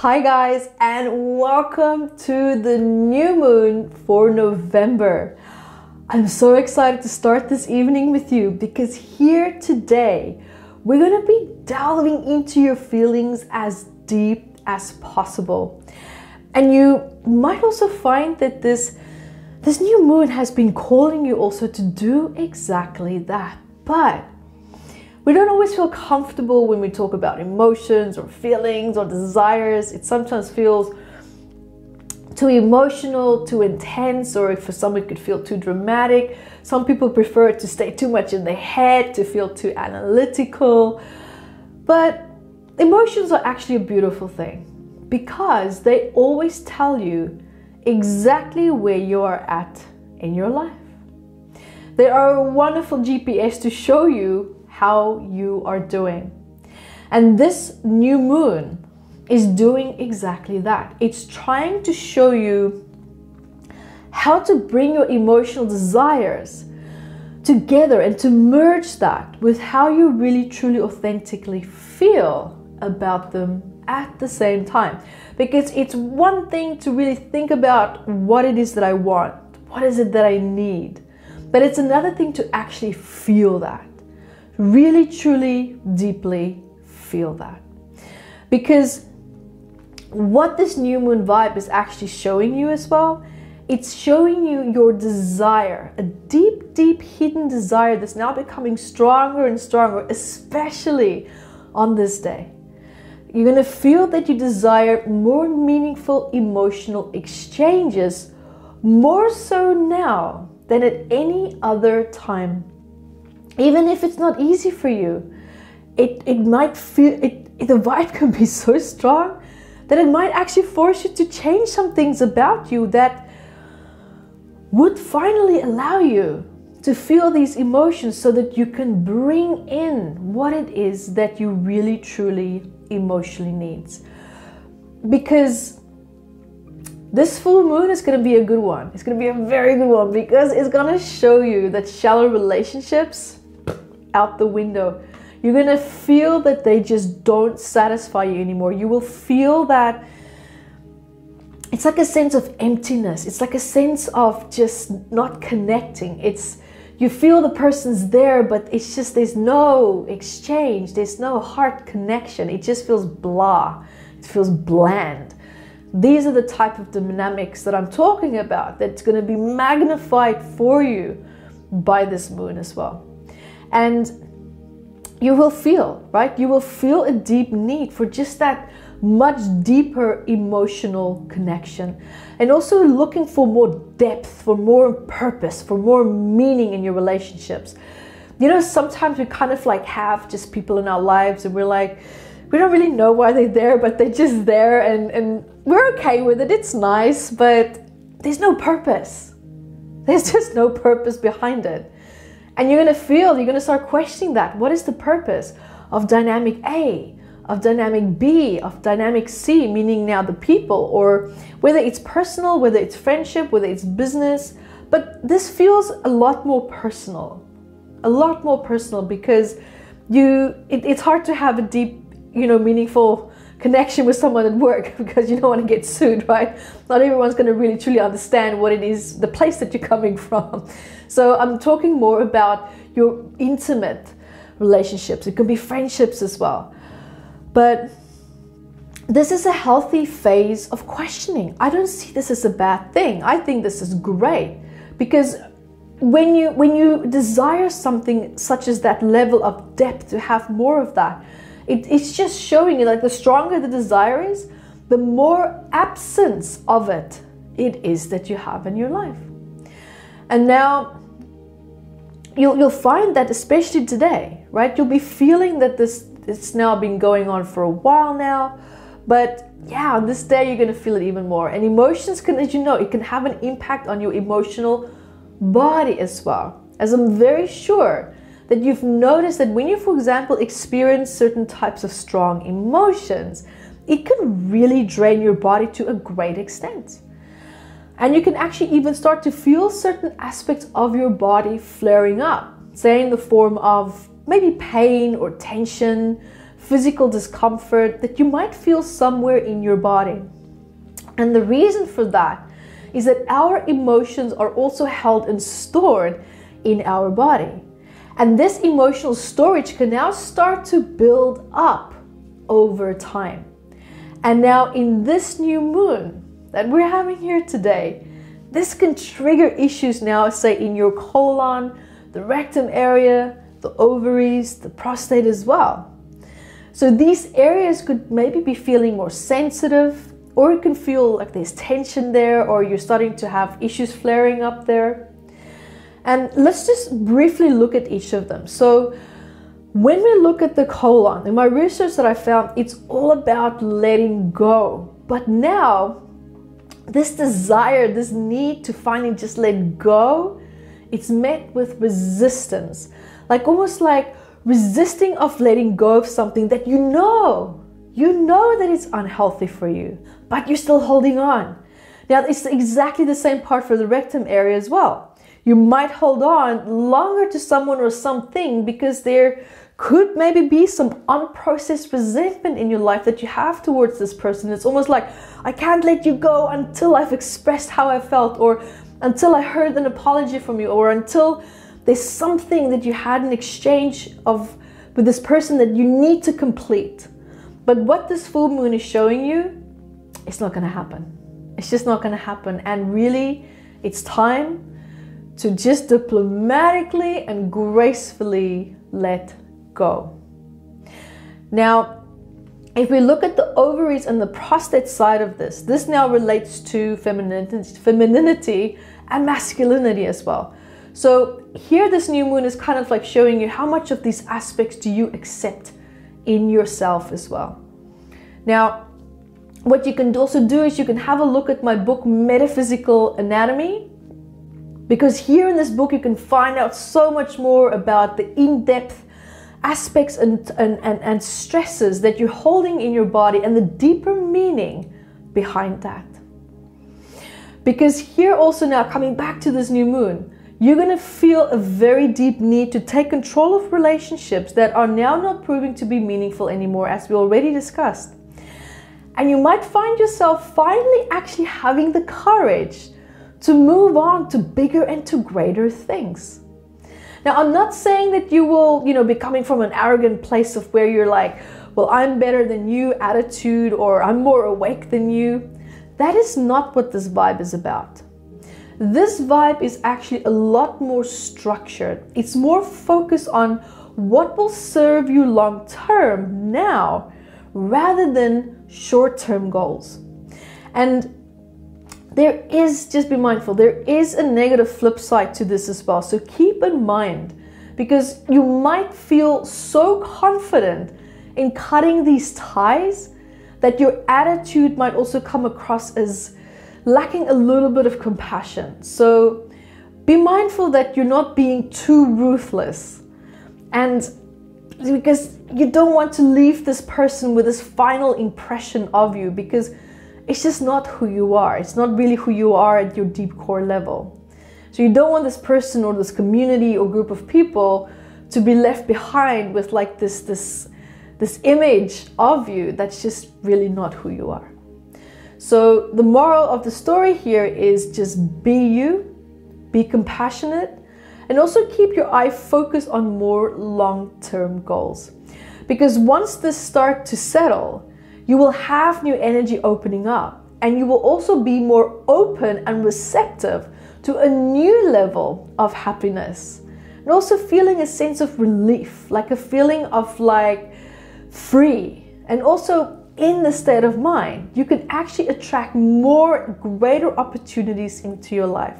Hi guys, and welcome to the new moon for November. I'm so excited to start this evening with you because here today we're going to be delving into your feelings as deep as possible. And you might also find that this new moon has been calling you also to do exactly that. But we don't always feel comfortable when we talk about emotions or feelings or desires. It sometimes feels too emotional, too intense, or for some it could feel too dramatic. Some people prefer to stay too much in their head, to feel too analytical. But emotions are actually a beautiful thing because they always tell you exactly where you are at in your life. They are a wonderful GPS to show you how you are doing. And this new moon is doing exactly that. It's trying to show you how to bring your emotional desires together and to merge that with how you really truly authentically feel about them at the same time. Because it's one thing to really think about what it is that I want, what is it that I need, but it's another thing to actually feel that. Really, truly, deeply feel that. Because what this new moon vibe is actually showing you as well, it's showing you your desire, a deep, deep hidden desire that's now becoming stronger and stronger, especially on this day. You're going to feel that you desire more meaningful emotional exchanges, more so now than at any other time. Even if it's not easy for you, it might feel, the vibe can be so strong that it might actually force you to change some things about you that would finally allow you to feel these emotions so that you can bring in what it is that you really truly emotionally needs. Because this full moon is going to be a good one. It's going to be a very good one because it's going to show you that shallow relationships out the window. You're going to feel that they just don't satisfy you anymore. You will feel that it's like a sense of emptiness. It's like a sense of just not connecting. You feel the person's there, but it's just there's no exchange. There's no heart connection. It just feels blah. It feels bland. These are the type of dynamics that I'm talking about that's going to be magnified for you by this moon as well. And you will feel, right? You will feel a deep need for just that much deeper emotional connection. And also looking for more depth, for more purpose, for more meaning in your relationships. You know, sometimes we kind of like have just people in our lives and we're like, we don't really know why they're there, but they're just there and we're okay with it. It's nice, but there's no purpose. There's just no purpose behind it. And you're going to start questioning that. What is the purpose of dynamic A, of dynamic B, of dynamic C, meaning now the people, or whether it's personal, whether it's friendship, whether it's business. But this feels a lot more personal because it's hard to have a deep, meaningful connection with someone at work because you don't want to get sued, right? Not everyone's going to really truly understand what it is, the place that you're coming from. So I'm talking more about your intimate relationships. It could be friendships as well. But this is a healthy phase of questioning. I don't see this as a bad thing. I think this is great because when you desire something such as that level of depth, to have more of that, it's just showing you like the stronger the desire is, the more absence of it is that you have in your life. And now you'll find that especially today, right? You'll be feeling that it's now been going on for a while now, but yeah, on this day you're going to feel it even more. And emotions can, as you know, it can have an impact on your emotional body as well. As I'm very sure that you've noticed that when you, for example, experience certain types of strong emotions, it can really drain your body to a great extent. And you can actually even start to feel certain aspects of your body flaring up, say in the form of maybe pain or tension, physical discomfort that you might feel somewhere in your body. And the reason for that is that our emotions are also held and stored in our body. And this emotional storage can now start to build up over time. And now in this new moon that we're having here today, this can trigger issues now, say in your colon, the rectum area, the ovaries, the prostate as well. So these areas could maybe be feeling more sensitive, or it can feel like there's tension there, or you're starting to have issues flaring up there. And let's just briefly look at each of them. So when we look at the colon, in my research that I found, it's all about letting go. But now, this desire, this need to finally just let go, it's met with resistance. Like almost like resisting of letting go of something that you know that it's unhealthy for you, but you're still holding on. Now, it's exactly the same part for the rectum area as well. You might hold on longer to someone or something because there could maybe be some unprocessed resentment in your life that you have towards this person. It's almost like, I can't let you go until I've expressed how I felt, or until I heard an apology from you, or until there's something that you had an exchange of with this person that you need to complete. But what this full moon is showing you, it's not going to happen. It's just not going to happen. And really, it's time to just diplomatically and gracefully let go. Now, if we look at the ovaries and the prostate side of this, this now relates to femininity and masculinity as well. So here this new moon is kind of like showing you how much of these aspects do you accept in yourself as well. Now, what you can also do is you can have a look at my book, Metaphysical Anatomy, because here in this book you can find out so much more about the in-depth aspects and stresses that you're holding in your body and the deeper meaning behind that. Because here also now, coming back to this new moon, you're going to feel a very deep need to take control of relationships that are now not proving to be meaningful anymore, as we already discussed. And you might find yourself finally actually having the courage to move on to bigger and to greater things. Now, I'm not saying that you will, be coming from an arrogant place of where you're like, well, I'm better than you attitude, or I'm more awake than you. That is not what this vibe is about. This vibe is actually a lot more structured. It's more focused on what will serve you long term now, rather than short-term goals. And there is, just be mindful, there is a negative flip side to this as well. So keep in mind, because you might feel so confident in cutting these ties that your attitude might also come across as lacking a little bit of compassion. So be mindful that you're not being too ruthless, and because you don't want to leave this person with this final impression of you, because it's just not who you are. It's not really who you are at your deep core level. So you don't want this person or this community or group of people to be left behind with like this image of you that's just really not who you are. So the moral of the story here is just be you, be compassionate, and also keep your eye focused on more long-term goals. Because once this starts to settle, you will have new energy opening up, and you will also be more open and receptive to a new level of happiness, and also feeling a sense of relief, like a feeling of like free. And also in the state of mind, you can actually attract more greater opportunities into your life,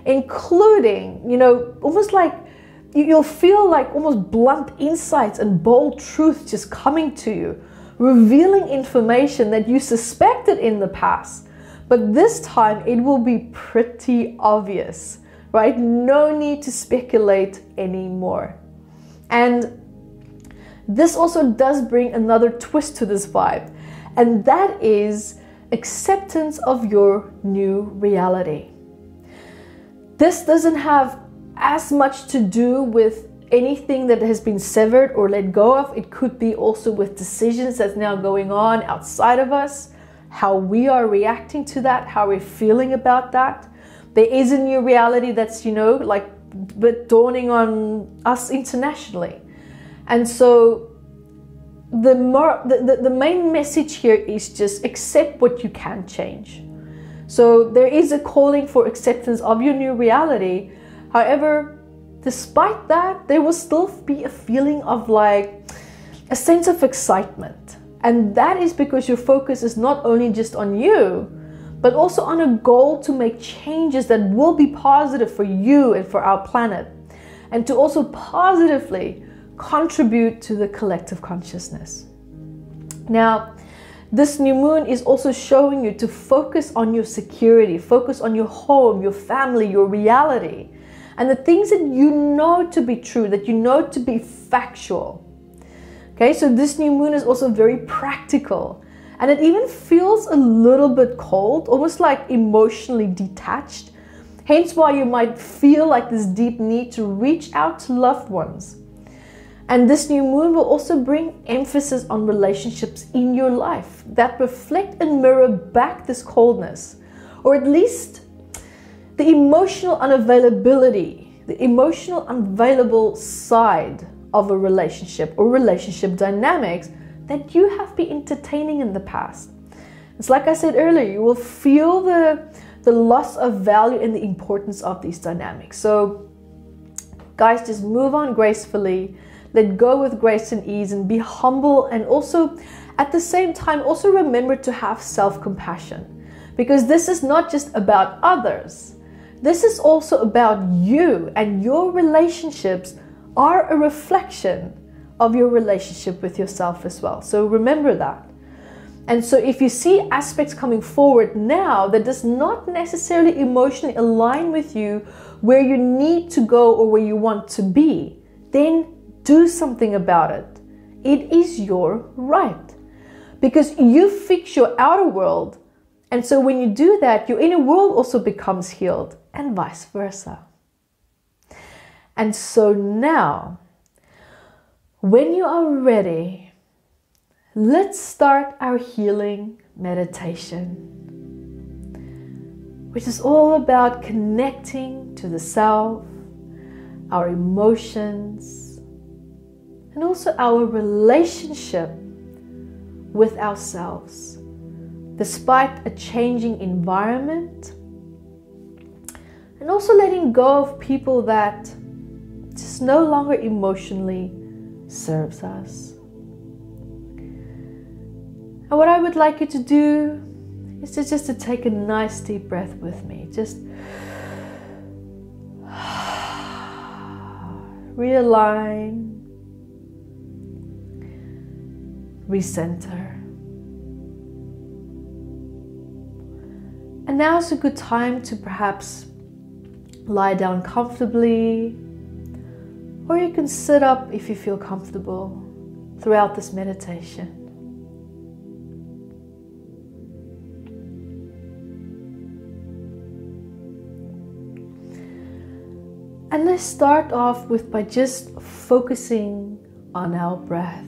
including, almost like you'll feel like almost blunt insights and bold truth just coming to you, revealing information that you suspected in the past, but this time it will be pretty obvious, right? No need to speculate anymore. And this also does bring another twist to this vibe, and that is acceptance of your new reality. This doesn't have as much to do with anything that has been severed or let go of. It could be also with decisions that's now going on outside of us, how we are reacting to that, how we're feeling about that. There is a new reality that's, like, but dawning on us internationally. And so the main message here is just accept what you can change. So there is a calling for acceptance of your new reality. However, despite that, there will still be a feeling of like a sense of excitement. And that is because your focus is not only just on you, but also on a goal to make changes that will be positive for you and for our planet, and to also positively contribute to the collective consciousness. Now, this new moon is also showing you to focus on your security, focus on your home, your family, your reality, and the things that you know to be true, that you know to be factual. Okay, so this new moon is also very practical, and it even feels a little bit cold, almost like emotionally detached. Hence why you might feel like this deep need to reach out to loved ones. And this new moon will also bring emphasis on relationships in your life that reflect and mirror back this coldness, or at least the emotional unavailability, the emotional unavailable side of a relationship or relationship dynamics that you have been entertaining in the past. It's like I said earlier, you will feel the loss of value and the importance of these dynamics. So guys, just move on gracefully, let go with grace and ease, and be humble, and also at the same time also remember to have self-compassion, because this is not just about others. This is also about you, and your relationships are a reflection of your relationship with yourself as well. So remember that. And so if you see aspects coming forward now that does not necessarily emotionally align with you, where you need to go or where you want to be, then do something about it. It is your right, because you fix your outer world. And so when you do that, your inner world also becomes healed, and vice versa. And so now, when you are ready, let's start our healing meditation, which is all about connecting to the self, our emotions, and also our relationship with ourselves, despite a changing environment, and also letting go of people that just no longer emotionally serves us. And what I would like you to do is just to take a nice deep breath with me. Just realign, recenter. And now is a good time to perhaps lie down comfortably, or you can sit up if you feel comfortable throughout this meditation. And let's start off by just focusing on our breath.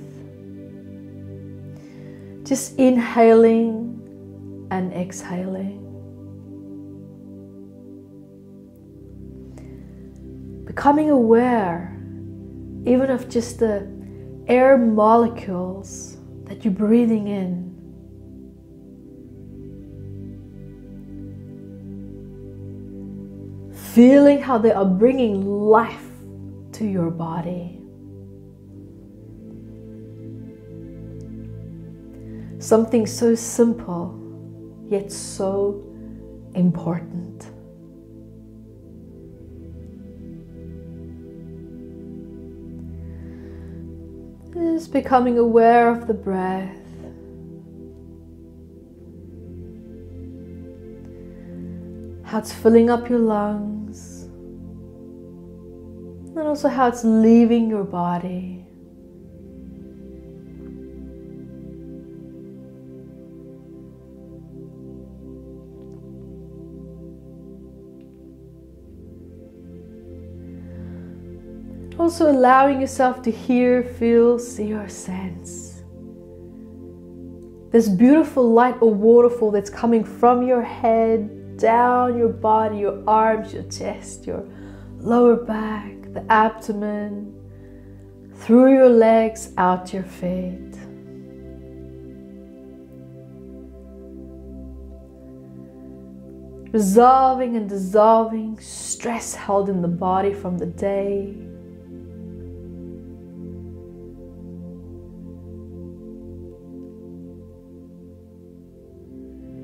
Just inhaling and exhaling. Becoming aware even of just the air molecules that you're breathing in. Feeling how they are bringing life to your body. Something so simple, yet so important. Just becoming aware of the breath. How it's filling up your lungs. And also how it's leaving your body. Also allowing yourself to hear, feel, see or sense this beautiful light or waterfall that's coming from your head, down your body, your arms, your chest, your lower back, the abdomen, through your legs, out your feet. Resolving and dissolving stress held in the body from the day.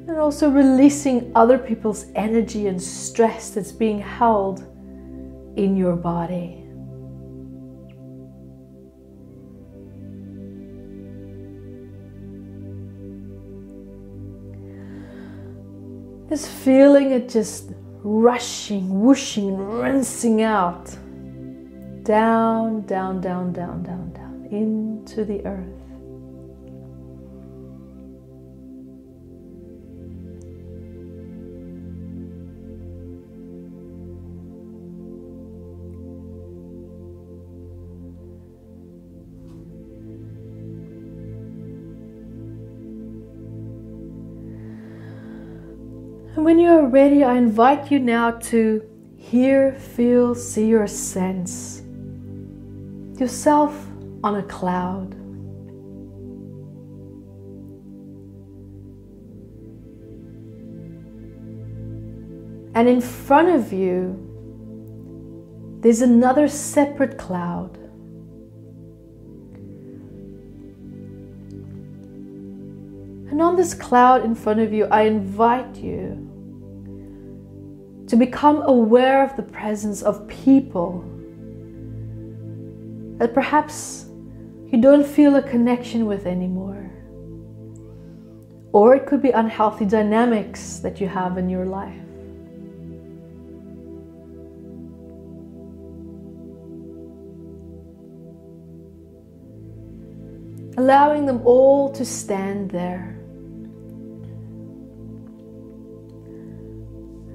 And also releasing other people's energy and stress that's being held in your body. Just feeling it just rushing, whooshing, rinsing out. Down, down, down, down, down, down, into the earth. And when you are ready, I invite you now to hear, feel, see or sense yourself on a cloud. And in front of you, there's another separate cloud. And on this cloud in front of you, I invite you to become aware of the presence of people that perhaps you don't feel a connection with anymore. Or it could be unhealthy dynamics that you have in your life. Allowing them all to stand there.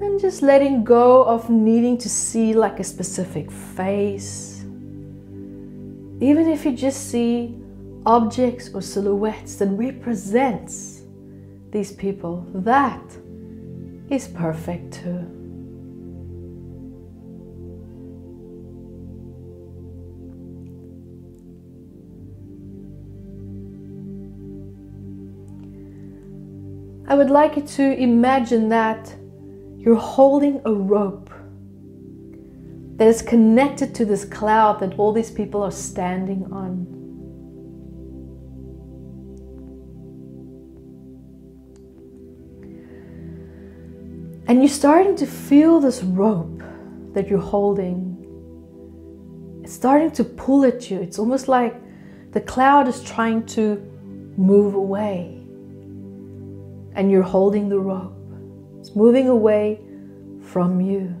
And just letting go of needing to see like a specific face. Even if you just see objects or silhouettes that represents these people, that is perfect too. I would like you to imagine that you're holding a rope that is connected to this cloud that all these people are standing on. And you're starting to feel this rope that you're holding. It's starting to pull at you. It's almost like the cloud is trying to move away. And you're holding the rope. It's moving away from you.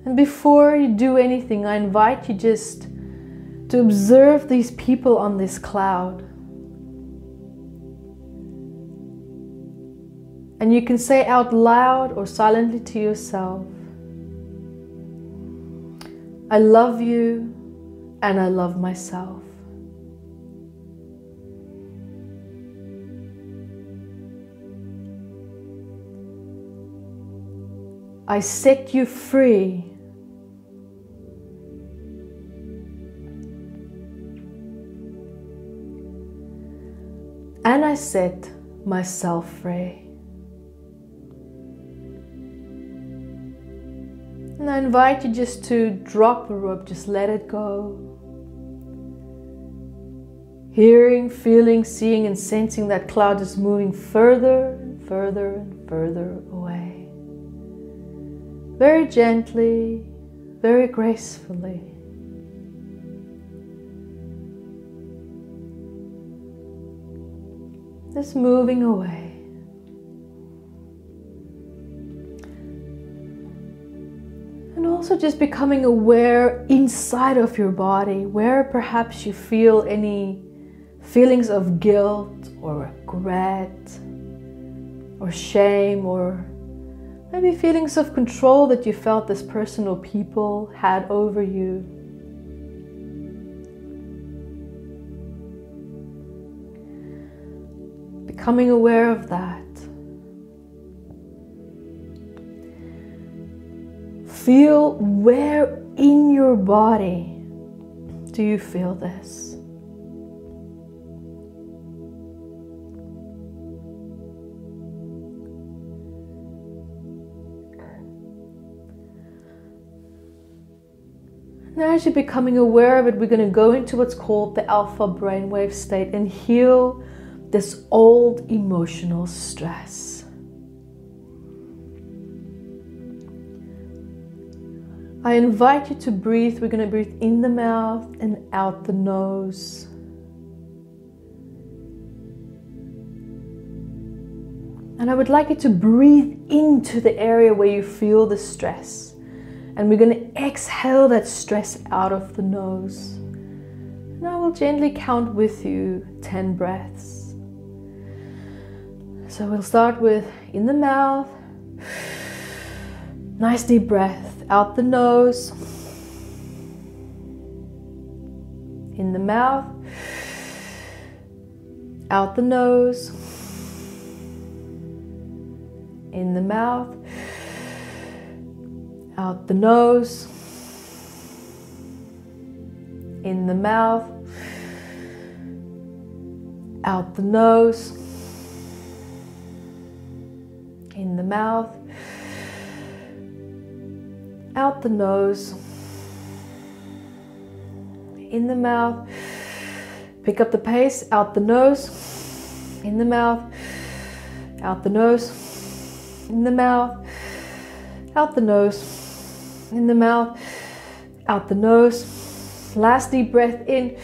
And before you do anything, I invite you just to observe these people on this cloud. And you can say out loud or silently to yourself, I love you and I love myself. I set you free. And I set myself free. And I invite you just to drop the rope, just let it go. Hearing, feeling, seeing and sensing that cloud is moving further and further and further away. Very gently, very gracefully. Just moving away. And also just becoming aware inside of your body, where perhaps you feel any feelings of guilt or regret or shame, or maybe feelings of control that you felt this person or people had over you. Becoming aware of that. Feel where in your body do you feel this? Now, as you're becoming aware of it, we're going to go into what's called the alpha brainwave state and heal this old emotional stress. I invite you to breathe. We're going to breathe in the mouth and out the nose. And I would like you to breathe into the area where you feel the stress. And we're going to exhale that stress out of the nose. And I will gently count with you 10 breaths. So we'll start with in the mouth. Nice deep breath. Out the nose. In the mouth. Out the nose. In the mouth. Out the nose, in the mouth, out the nose, in the mouth, out the nose, in the mouth. Pick up the pace, out the nose, in the mouth, out the nose, in the mouth, out the nose. In the mouth, out the nose. Last deep breath in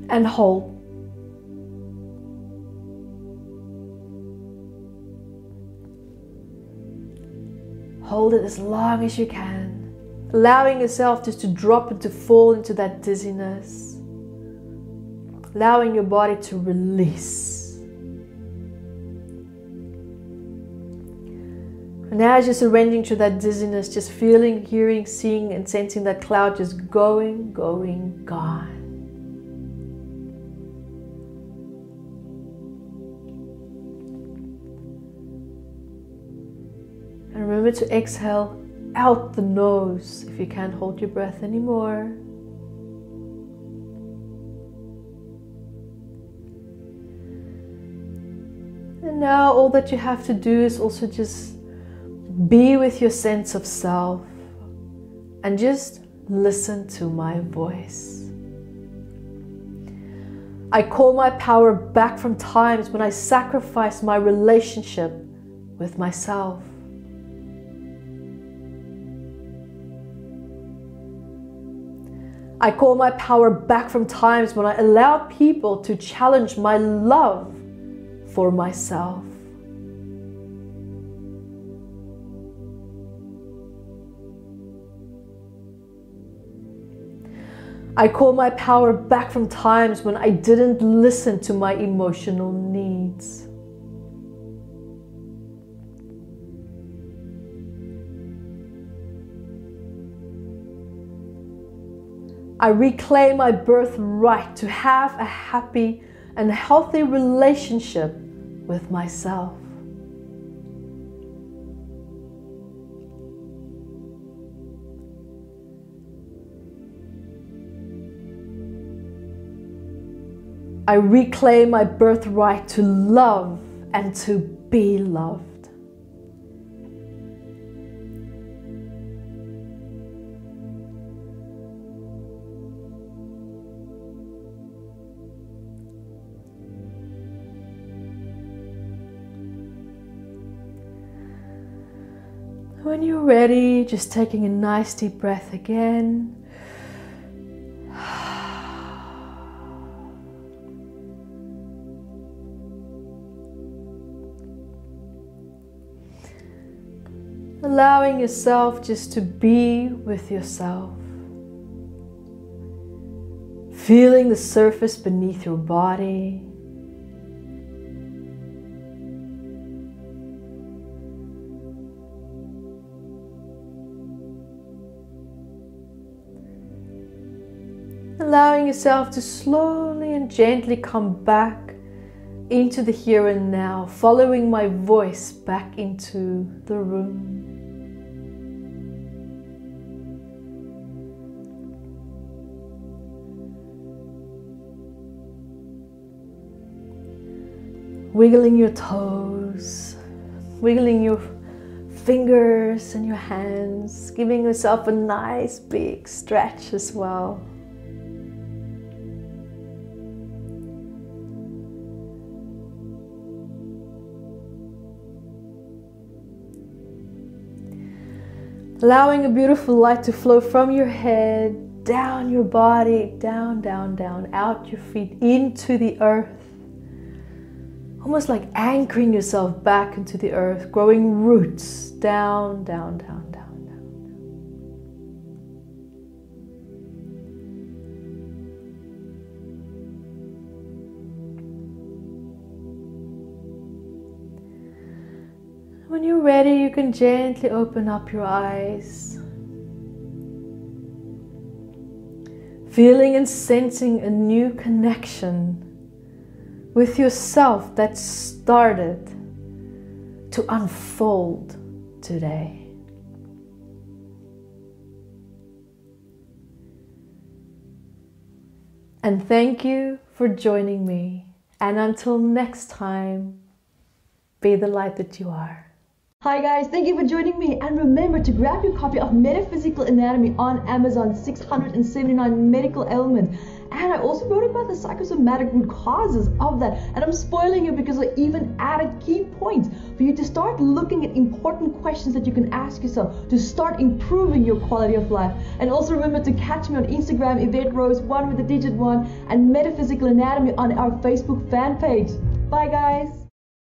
and hold. Hold it as long as you can, allowing yourself just to drop and to fall into that dizziness, allowing your body to release. And now as you're surrendering to that dizziness, just feeling, hearing, seeing and sensing that cloud just going, gone. And remember to exhale out the nose if you can't hold your breath anymore. And now all that you have to do is also just be with your sense of self and just listen to my voice. I call my power back from times when I sacrificed my relationship with myself. I call my power back from times when I allowed people to challenge my love for myself. I call my power back from times when I didn't listen to my emotional needs. I reclaim my birthright to have a happy and healthy relationship with myself. I reclaim my birthright to love and to be loved. When you're ready, just taking a nice deep breath again. Allowing yourself just to be with yourself. Feeling the surface beneath your body. allowing yourself to slowly and gently come back into the here and now, following my voice back into the room. Wiggling your toes, wiggling your fingers and your hands, giving yourself a nice big stretch as well. Allowing a beautiful light to flow from your head, down your body, down, down, down, out your feet, into the earth. Almost like anchoring yourself back into the earth, growing roots, down, down, down, down, down. When you're ready, you can gently open up your eyes. Feeling and sensing a new connection with yourself that started to unfold today. And thank you for joining me. And until next time, be the light that you are. Hi guys, thank you for joining me, and remember to grab your copy of Metaphysical Anatomy on Amazon, 679 medical ailments. And I also wrote about the psychosomatic root causes of that, and I'm spoiling you because I even added key points for you to start looking at important questions that you can ask yourself to start improving your quality of life. And also remember to catch me on Instagram, Evette Rose, 1 with the digit 1, and Metaphysical Anatomy on our Facebook fan page. Bye guys!